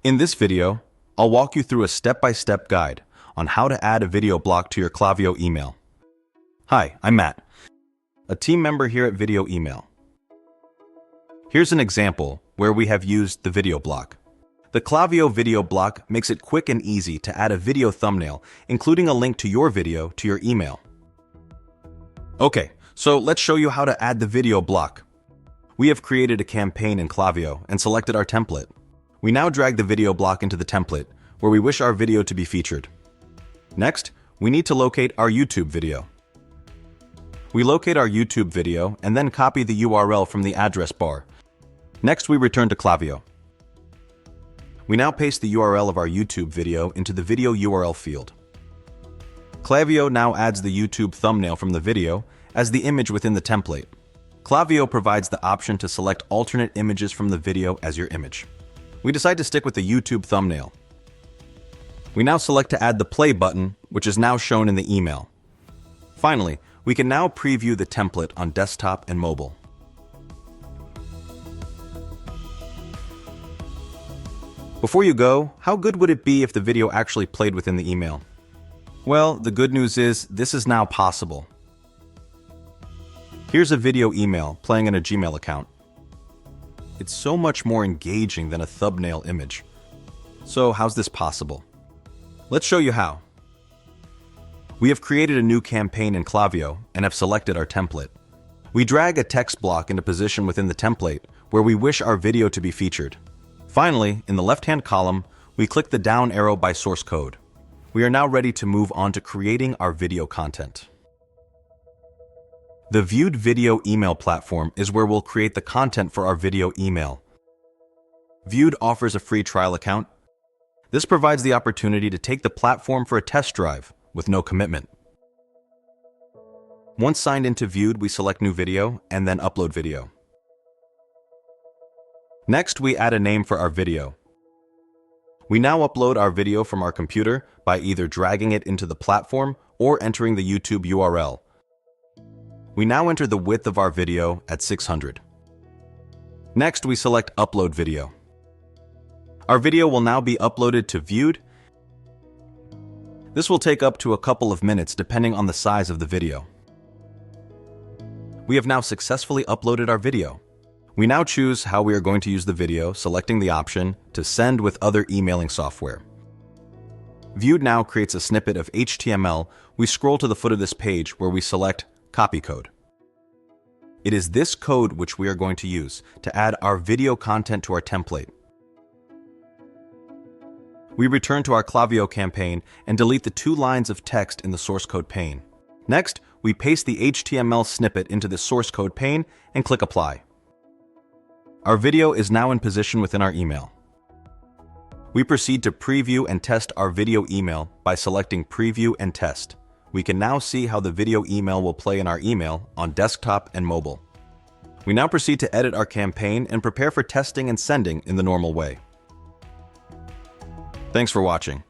In this video, I'll walk you through a step-by-step guide on how to add a video block to your Klaviyo email. Hi, I'm Matt, a team member here at Video Email. Here's an example where we have used the video block. The Klaviyo video block makes it quick and easy to add a video thumbnail, including a link to your video to your email. Okay, so let's show you how to add the video block. We have created a campaign in Klaviyo and selected our template. We now drag the video block into the template, where we wish our video to be featured. Next, we need to locate our YouTube video. We locate our YouTube video and then copy the URL from the address bar. Next, we return to Klaviyo. We now paste the URL of our YouTube video into the video URL field. Klaviyo now adds the YouTube thumbnail from the video as the image within the template. Klaviyo provides the option to select alternate images from the video as your image. We decide to stick with the YouTube thumbnail. We now select to add the play button, which is now shown in the email. Finally, we can now preview the template on desktop and mobile. Before you go, how good would it be if the video actually played within the email? Well, the good news is this is now possible. Here's a video email playing in a Gmail account. It's so much more engaging than a thumbnail image. So how's this possible? Let's show you how. We have created a new campaign in Klaviyo and have selected our template. We drag a text block into position within the template where we wish our video to be featured. Finally, in the left-hand column, we click the down arrow by source code. We are now ready to move on to creating our video content. The Viewed Video Email platform is where we'll create the content for our video email. Viewed offers a free trial account. This provides the opportunity to take the platform for a test drive with no commitment. Once signed into Viewed, we select New Video and then Upload Video. Next, we add a name for our video. We now upload our video from our computer by either dragging it into the platform or entering the YouTube URL. We now enter the width of our video at 600. Next, we select Upload Video. Our video will now be uploaded to Viewed. This will take up to a couple of minutes depending on the size of the video. We have now successfully uploaded our video. We now choose how we are going to use the video, selecting the option to send with other emailing software. Viewed now creates a snippet of HTML. We scroll to the foot of this page where we select Copy Code. It is this code which we are going to use to add our video content to our template. We return to our Klaviyo campaign and delete the 2 lines of text in the source code pane. Next, we paste the HTML snippet into the source code pane and click Apply. Our video is now in position within our email. We proceed to preview and test our video email by selecting Preview and Test. We can now see how the video email will play in our email on desktop and mobile. We now proceed to edit our campaign and prepare for testing and sending in the normal way. Thanks for watching.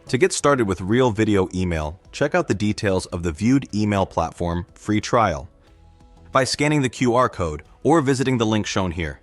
To get started with real video email, check out the details of the Viewed Email Platform free trial by scanning the QR code or visiting the link shown here.